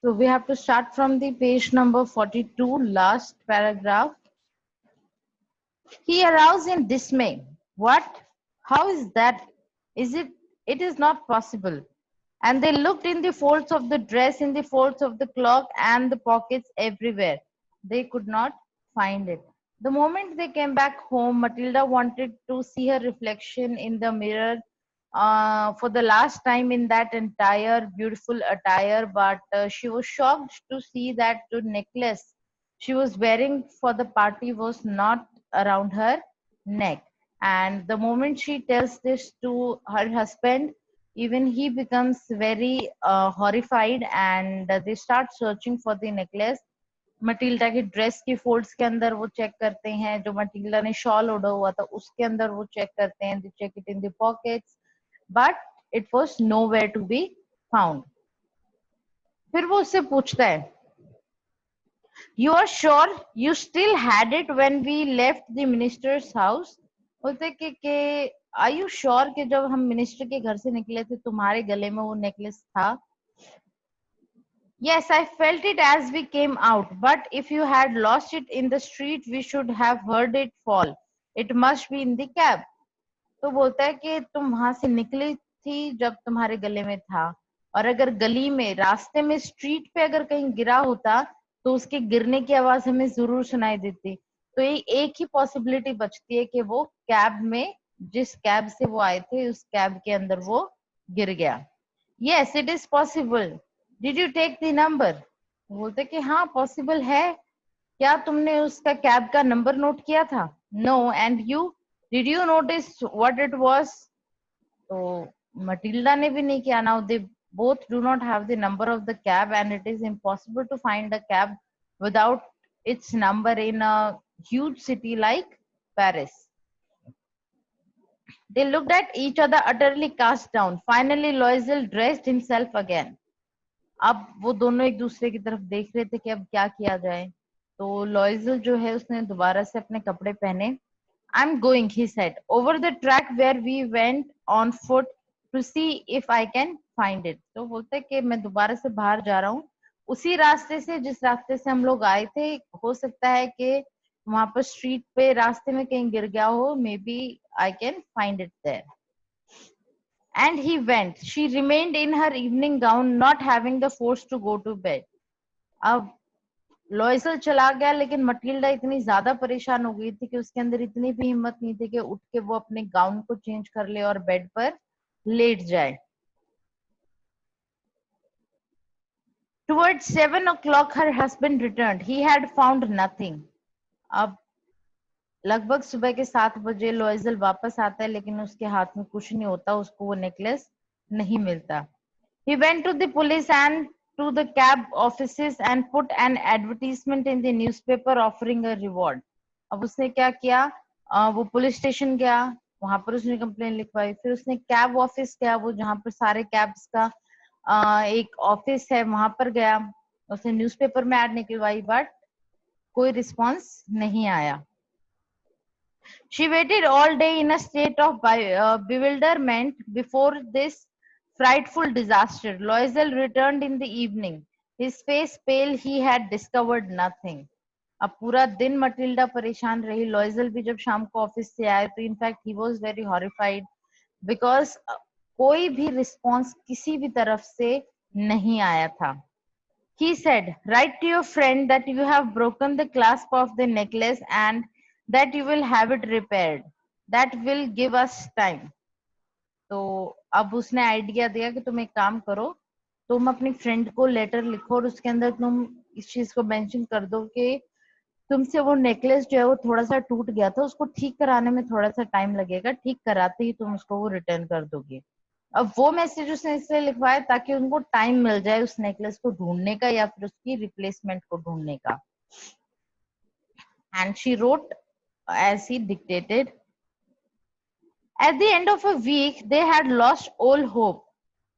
So we have to start from the page number 42, last paragraph. He aroused in dismay. What? How is that? Is it? It is not possible. And they looked in the folds of the dress, in the folds of the cloak, and the pockets everywhere. They could not find it. The moment they came back home, Matilda wanted to see her reflection in the mirror for the last time in that entire beautiful attire, but she was shocked to see that the necklace she was wearing for the party was not around her neck. And the moment she tells this to her husband, even he becomes very horrified, and they start searching for the necklace. Matilda की dress की folds के अंदर वो check करते हैं, जो Matilda ने shawl ओढ़ा हुआ था उसके अंदर वो चेक करते हैं, they check it in the pockets, but it was nowhere to be found. फिर वो उससे पूछता है, you are sure you still had it when we left the minister's house. बोलते कि आर यू श्योर कि जब हम मिनिस्टर के घर से निकले थे तुम्हारे गले में वो नेकलेस था. Yes, I felt it as we came out, but if you had lost it in the street, we should have heard it fall. It must be in the cab. तो बोलता है कि तुम वहां से निकली थी जब तुम्हारे गले में था, और अगर गली में, रास्ते में, स्ट्रीट पे अगर कहीं गिरा होता तो उसके गिरने की आवाज हमें जरूर सुनाई देती. तो ये एक ही पॉसिबिलिटी बचती है कि वो कैब में, जिस कैब से वो आए थे उस कैब के अंदर वो गिर गया. Yes, it is possible. Did you take the number? बोलते कि हाँ पॉसिबल है. क्या तुमने उसका कैब का नंबर नोट किया था? No. And you? Did you notice what it was? तो मटिल्डा ने भी नहीं किया. Now they both do not have the number of the cab, and it is impossible to find a cab without its number in a huge city like Paris. They looked at each other utterly cast down. Finally, Loisel dressed himself again. अब वो दोनों एक दूसरे की तरफ देख रहे थे कि अब क्या किया जाए. तो लॉइजल जो है उसने दोबारा से अपने कपड़े पहने. I'm going, he said, over the track where we went on foot to see if I can find it. तो बोलते कि मैं दोबारा से बाहर जा रहा हूँ उसी रास्ते से जिस रास्ते से हम लोग आए थे. हो सकता है कि वहां पर स्ट्रीट पे रास्ते में कहीं गिर गया हो. Maybe I can find it there. And he went. She remained in her evening gown, not having the force to go to bed. अब लॉयसल चला गया, लेकिन मटिल्डा इतनी ज्यादा परेशान हो गई थी कि उसके अंदर इतनी भी हिम्मत नहीं थी कि उठ के वो अपने गाउन को चेंज कर ले और बेड पर लेट जाए. Towards 7 o'clock, her husband returned. He had found nothing. अब लगभग सुबह के 7 बजे लॉयजल वापस आता है, लेकिन उसके हाथ में कुछ नहीं होता, उसको वो नेकलेस नहीं मिलता. He went to the police and to the cab offices and put an advertisement in the newspaper offering a reward. अब उसने क्या किया, वो पुलिस स्टेशन गया, वहां पर उसने कंप्लेन लिखवाई. फिर उसने कैब ऑफिस गया, वो जहां पर सारे कैब्स का एक ऑफिस है, वहां पर गया. उसने न्यूज़पेपर में एड निकलवाई, बट कोई रिस्पॉन्स नहीं आया. She waited all day in a state of bewilderment before this frightful disaster. Loisel returned in the evening. His face pale, he had discovered nothing. अब पूरा दिन मटिल्डा परेशान रही. लॉयजल भी जब शाम को ऑफिस से आए तो in fact he was very horrified, because कोई भी रिस्पॉन्स किसी भी तरफ से नहीं आया था. He said, write to your friend that you have broken the clasp of the necklace and that you will have it repaired. That will give us time. तो अब उसने आइडिया दिया कि तुम एक काम करो, तुम अपनी फ्रेंड को लेटर लिखो और उसके अंदर तुम इस चीज को मेंशन कर दो कि तुमसे वो नेकलेस जो है वो थोड़ा सा टूट गया था, उसको ठीक कराने में थोड़ा सा टाइम लगेगा, ठीक कराते ही तुम उसको वो रिटर्न कर दोगे. अब वो मैसेज उसने इसलिए लिखवाया ताकि उनको टाइम मिल जाए उस नेकलेस को ढूंढने का या फिर उसकी रिप्लेसमेंट को ढूंढने का. And she wrote as he dictated. At the end of a week, they had lost all hope,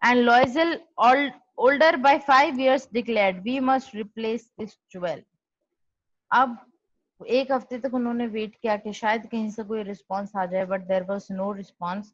and Loisel, older by 5 years, declared, "We must replace this jewel." अब एक हफ्ते तक उन्होंने वेट किया कि शायद कहीं से कोई रिस्पॉन्स आ जाए, but there was no response.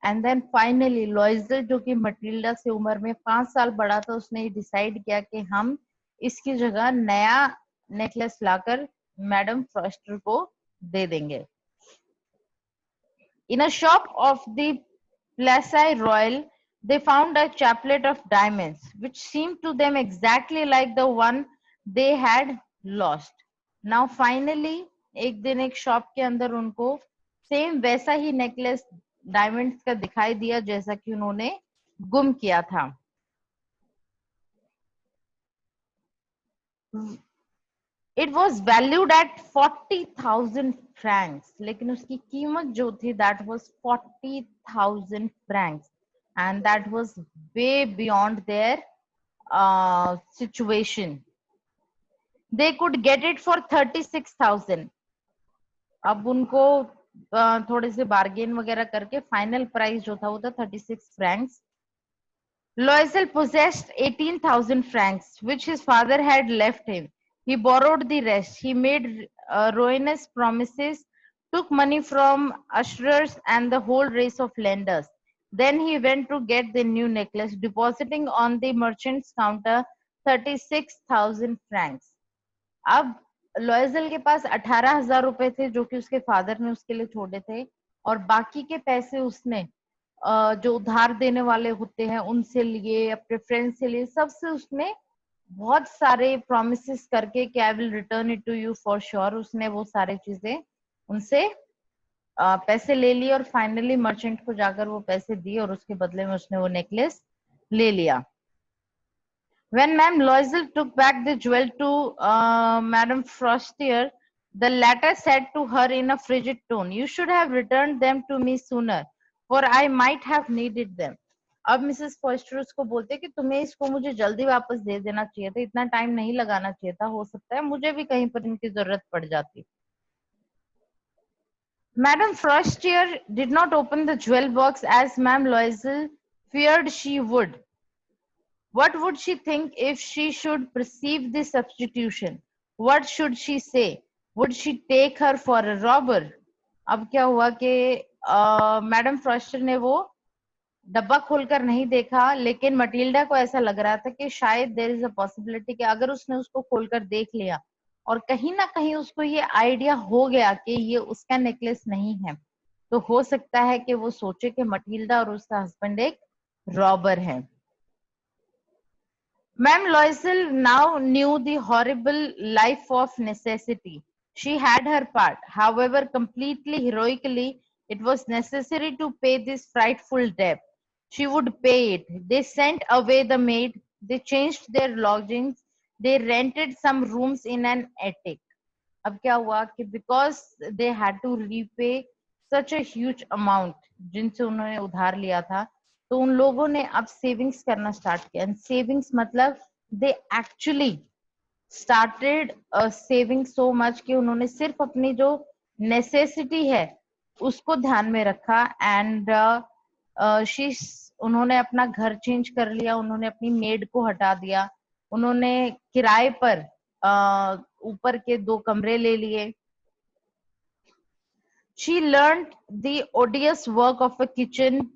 And then finally Loisel, जो कि मटिल्डा से उम्र में 5 साल बड़ा था, उसने डिसाइड किया कि हम इसकी जगह नया नेकलेस लाकर मैडम फॉस्टर को दे देंगे. In a shop of the Plaisir Royal, they found a chaplet of diamonds, which seemed to them exactly like the one they had lost. Now finally, एक दिन एक शॉप के अंदर उनको सेम वैसा ही necklace diamonds का दिखाई दिया जैसा कि उन्होंने गुम किया था. It was valued at 40,000 francs, लेकिन उसकी कीमत जो थी that was 40,000 francs, and that was way beyond their situation. They could get it for 36,000. अब उनको थोड़े से बार्गेन वगैरह करके फाइनल प्राइस जो था वो था 36 francs. Loisel possessed 18,000 francs, which his father had left him. He borrowed the rest. He made ruinous promises, took money from usurers and the whole race of lenders. Then he went to get the new necklace, depositing on the merchant's counter 36,000 francs. अब लॉयजल के पास 18,000 रुपए थे जो कि उसके father ने उसके लिए छोड़े थे, और बाकी के पैसे उसने जो उधार देने वाले होते हैं उनसे लिए, अपने फ्रेंड से लिए, सबसे उसने बहुत सारे प्रॉमिसेस करके कि I will return it to you for sure, उसने वो सारे चीजें उनसे पैसे ले लिए और फाइनली मर्चेंट को जाकर वो पैसे दिए और उसके बदले में उसने वो नेकलेस ले लिया. When Madame Loisel took back the jewel to Madame Frostier, the latter said to her in a frigid tone, "You should have returned them to me sooner, for I might have needed them." अब Mrs foster उसको बोलते कि तुम्हें इसको मुझे जल्दी वापस दे देना चाहिए था, इतना टाइम नहीं लगाना चाहिए था, हो सकता है मुझे भी कहीं पर इनकी जरूरत पड़ जाती. Madame Frostier did not open the jewel box as Madame Loisel feared she would. What would she think if she should perceive the substitution? What should she say? Would she take her for a robber? अब क्या हुआ कि madam Froster ने वो डब्बा खोलकर नहीं देखा, लेकिन मटिल्डा को ऐसा लग रहा था कि शायद देयर इज अ पॉसिबिलिटी कि अगर उसने उसको खोलकर देख लिया और कहीं ना कहीं उसको ये आइडिया हो गया कि ये उसका नेकलेस नहीं है, तो हो सकता है कि वो सोचे कि मटिल्डा और उसका हस्बैंड एक रॉबर है. Ma'am Loisel now knew the horrible life of necessity. She had her part. However, completely heroically, it was necessary to pay this frightful debt. She would pay it. They sent away the maid. They changed their lodgings. They rented some rooms in an attic. अब क्या हुआ कि because they had to repay such a huge amount जिनसे उन्होंने उधार लिया था, तो उन लोगों ने अब सेविंग्स करना स्टार्ट किया. सेविंग्स मतलब they actually started saving so much कि उन्होंने सिर्फ अपनी जो नेसेसिटी है उसको ध्यान में रखा. एंड उन्होंने अपना घर चेंज कर लिया, उन्होंने अपनी मेड को हटा दिया, उन्होंने किराए पर ऊपर के 2 कमरे ले लिए. She learned the odious work of a kitchen.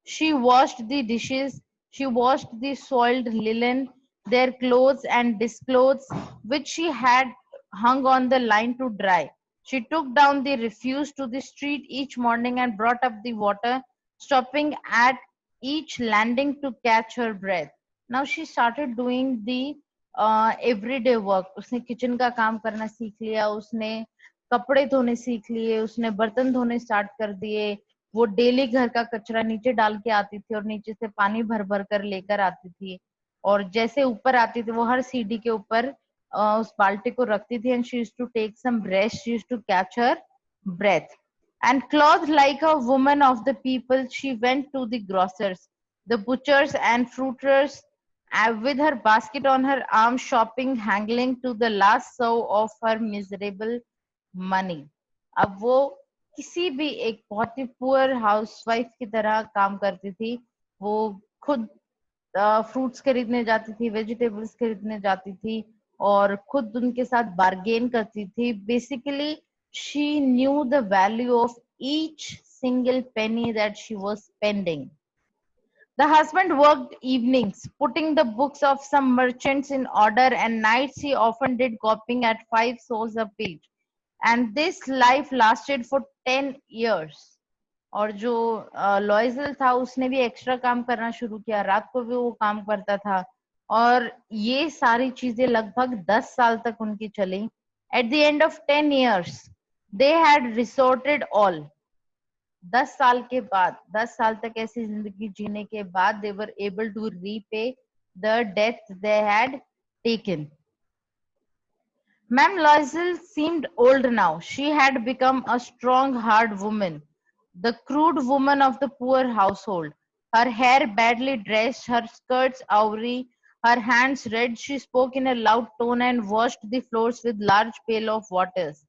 She washed the dishes. She washed the soiled linen, their clothes and disclothes, which she had hung on the line to dry. She took down the refuse to the street each morning and brought up the water, stopping at each landing to catch her breath. Now she started doing the everyday work. उसने kitchen का काम करना सीख लिया, उसने कपड़े धोने सीख लिए, उसने बर्तन धोने स्टार्ट कर दिए, वो डेली घर का कचरा नीचे डाल के आती थी और नीचे से पानी भर भर कर लेकर आती थी, और जैसे ऊपर आती थी वो हर सीढ़ी के ऊपर उस बाल्टी को रखती थी. And she used to take some rest, she used to catch her breath. And clothed like a woman of the people, she went to the grocers, the butchers and fruiterers, with her basket on her arm, shopping, haggling to the last sou of her miserable money. अब वो किसी भी एक बहुत ही poor housewife की तरह काम करती थी. वो खुद फ्रूट्स खरीदने जाती थी, वेजिटेबल्स खरीदने जाती थी और खुद उनके साथ बार्गेन करती थी. Basically she knew the value of each single penny that she was spending. The husband worked evenings, putting the books of some merchants in order, and nights he often did copying at 5 souls a page. And this life lasted for 10 years. और जो लॉयजल था उसने भी extra काम करना शुरू किया, रात को भी वो काम करता था, और ये सारी चीजें लगभग 10 साल तक उनकी चली. At the end of 10 years they had resorted all. 10 साल के बाद, 10 साल तक ऐसी जिंदगी जीने के बाद, they were able to repay the debt they had taken. Ma'am Loisel seemed old now. She had become a strong, hard woman, the crude woman of the poor household. Her hair badly dressed, her skirts awry, her hands red. She spoke in a loud tone and washed the floors with large pail of waters.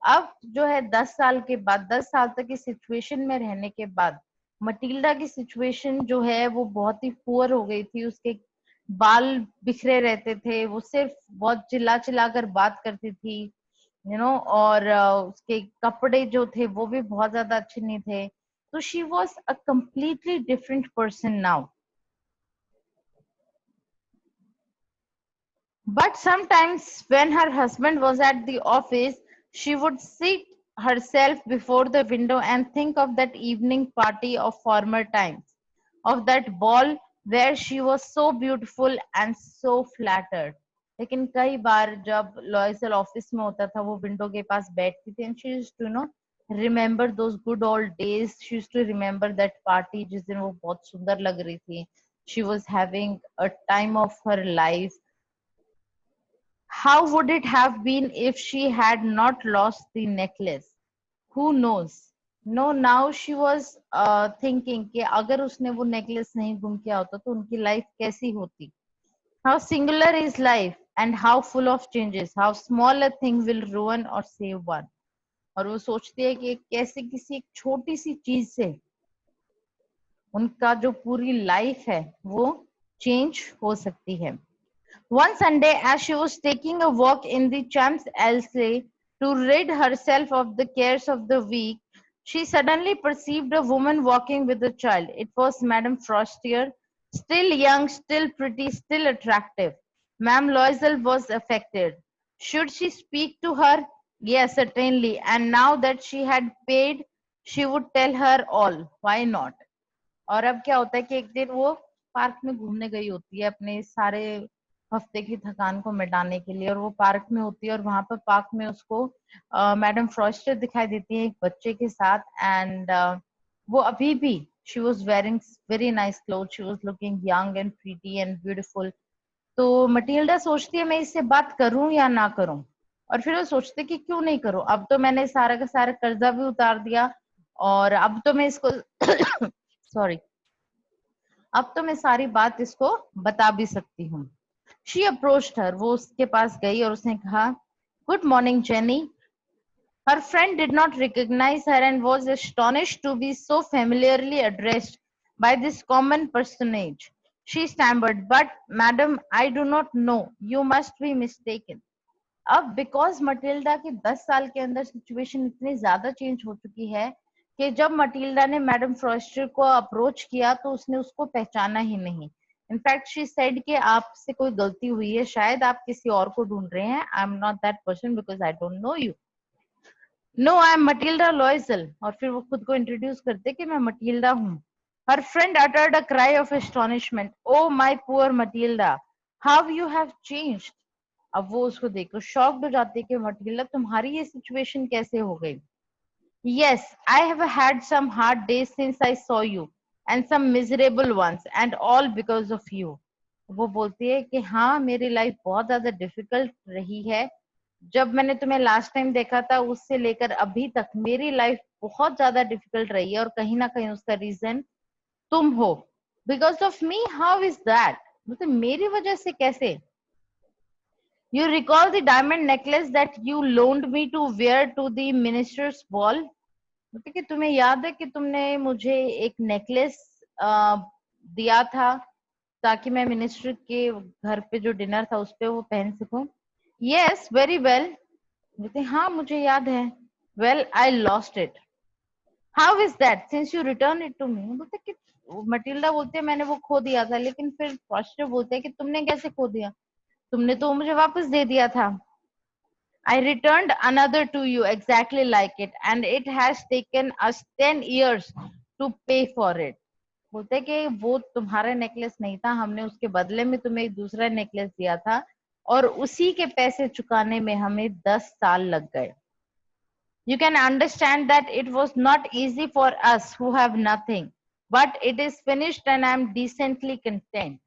अब जो है 10 साल के बाद, 10 साल तक इस situation में रहने के बाद, मटिल्डा की सिचुएशन जो है वो बहुत ही पुअर हो गई थी. उसके बाल बिखरे रहते थे, वो सिर्फ बहुत चिल्ला चिल्ला कर बात करती थी, और उसके कपड़े जो थे वो भी बहुत ज्यादा अच्छे नहीं थे. तो she was a completely different person now. But sometimes when her husband was at the office, she would sit herself before the window and think of that evening party of former times, of that ball where she was so beautiful and so flattered. लेकिन कई बार जब लॉयजल office में होता था, वो window के पास बैठती थी, and she used to remember those good old days. She used to remember that party जिस दिन वो बहुत सुंदर लग रही थी. She was having a time of her life. How would it have been if she had not lost the necklace? Who knows? No, now she was thinking कि अगर उसने वो नेकलेस नहीं गुम किया होता तो उनकी लाइफ कैसी होती. How singular is life and how full of changes. How small a thing will ruin or save one. और वो सोचती है कि कैसे किसी एक छोटी सी चीज से उनका जो पूरी लाइफ है वो चेंज हो सकती है. One Sunday, as she was taking a walk in the Champs-Élysées to rid herself of the cares of the week, she suddenly perceived a woman walking with a child. It was Madame Frostier, still young, still pretty, still attractive. Ma'am Loisel was affected. Should she speak to her? Yes, certainly. And now that she had paid, she would tell her all. Why not? और अब क्या होता है कि एक दिन वो park में घूमने गई होती है अपने सारे हफ्ते की थकान को मिटाने के लिए, और वो पार्क में होती है, और वहां पर पार्क में उसको मैडम फ्रॉस्टर दिखाई देती है एक बच्चे के साथ. एंड वो अभी भी she was wearing very nice cloth, she was looking young and pretty and beautiful. तो मटिल्डा सोचती है मैं इससे बात करूं या ना करूं, और फिर वो सोचते कि क्यों नहीं करूं, अब तो मैंने सारा का सारा कर्जा भी उतार दिया, और अब तो मैं इसको सॉरी अब तो मैं सारी बात इसको बता भी सकती हूँ. She approached her. वो उसके पास गई और उसने कहा, Good morning, Jenny. Her friend did not recognize her and was astonished to be so familiarly addressed by this common personage. She stammered, But, madam, I do not know. You must be mistaken. अब because Matilda की 10 साल के अंदर situation इतनी ज्यादा change हो चुकी है कि जब मटिल्डा ने मैडम फ्रॉस्टर को अप्रोच किया तो उसने उसको पहचाना ही नहीं. इनफैक्ट शी सेड कि आपसे कोई गलती हुई है, शायद आप किसी और को ढूंढ रहे हैं. I am not that person because I don't know you. No, I am Matilda Loisel. और फिर वो खुद को इंट्रोड्यूस करते कि मैं मटिल्डा हूँ. हर friend uttered a cry of astonishment. Oh my poor Matilda, how you have changed. अब वो उसको देखकर शॉक्ड हो जाती है कि मटिल्डा तुम्हारी ये सिचुएशन कैसे हो गई. Yes, I have had some hard days since I saw you and some miserable ones and all because of you. वो बोलती है कि हाँ, मेरी लाइफ बहुत ज्यादा डिफिकल्ट रही है. जब मैंने तुम्हें लास्ट टाइम देखा था उससे लेकर अभी तक मेरी लाइफ बहुत ज्यादा डिफिकल्ट रही है, और कहीं ना कहीं उसका रीजन तुम हो. Because of me, how is that. मतलब मेरी वजह से कैसे. You recall the diamond necklace that you loaned me to wear to the minister's ball? मतलब कि तुम्हें याद है कि तुमने मुझे एक नेकलेस दिया था ताकि मैं मिनिस्टर के घर पे जो डिनर था उस पे वो पहन सकूं. Yes, very well. बोलते हाँ मुझे याद है. Well, I lost it. How is that since you return it to me? बोलते कि मटिल्डा बोलते है मैंने वो खो दिया था, लेकिन फिर फॉस्टर बोलते हैं कि तुमने कैसे खो दिया, तुमने तो मुझे वापस दे दिया था. I returned another to you exactly like it, and it has taken us 10 years to pay for it. बोलते कि वो तुम्हारा नेकलेस नहीं था, हमने उसके बदले में तुम्हें एक दूसरा नेकलेस दिया था और उसी के पैसे चुकाने में हमें 10 साल लग गए. You can understand that it was not easy for us who have nothing, but it is finished and I am decently content.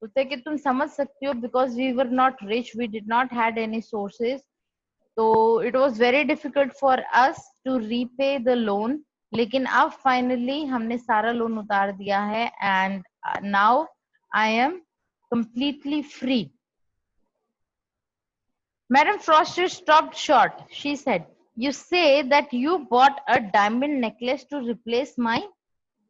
बोलते कि तुम समझ सकते हो because we were not rich, we did not had any sources. तो it was very difficult for us to repay the loan. लेकिन अब finally हमने सारा लोन उतार दिया है and now I am completely free. Madam Foster stopped short. She said, "You say that you bought a diamond necklace to replace mine?"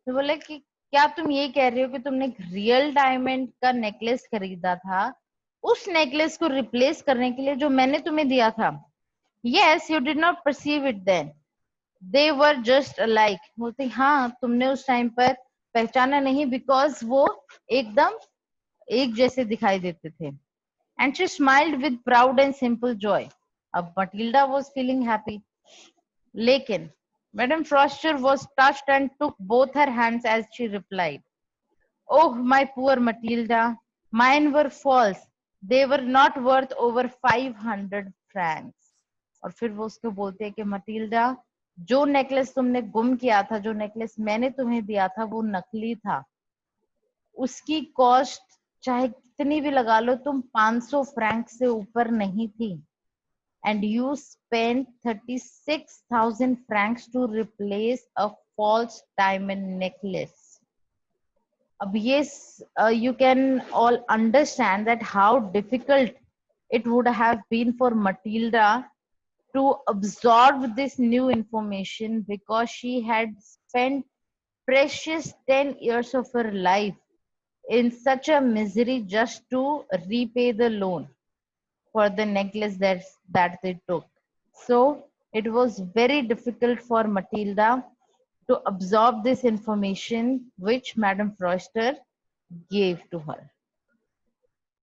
तो बोले कि क्या तुम ये कह रहे हो कि तुमने एक रियल डायमंड का नेकलेस खरीदा था उस नेकलेस को रिप्लेस करने के लिए जो मैंने तुम्हें दिया था? Yes, you did not perceive it then. They were just alike. बोलते हाँ, तुमने उस टाइम पर पहचाना नहीं बिकॉज वो एकदम एक जैसे दिखाई देते थे. And she smiled with proud and simple joy. अब Matilda was feeling happy. लेकिन Madame Foster was touched and took both her hands as she replied, "Oh, my poor Matilda, mine were false. They were not worth over 500 francs." और फिर वो उसको बोलते हैं कि Matilda, जो नेकलेस तुमने गुम किया था, जो नेकलेस मैंने तुम्हें दिया था, वो नकली था. उसकी कॉस्ट चाहे कितनी भी लगा लो तुम 500 फ्रैंक से ऊपर नहीं थी. And you spent 36,000 francs to replace a false diamond necklace. अब ये you can all understand that how difficult it would have been for Matilda to absorb this new information because she had spent precious 10 years of her life in such a misery just to repay the loan for the necklace that they took. So it was very difficult for Matilda to absorb this information which Madame Forster gave to her.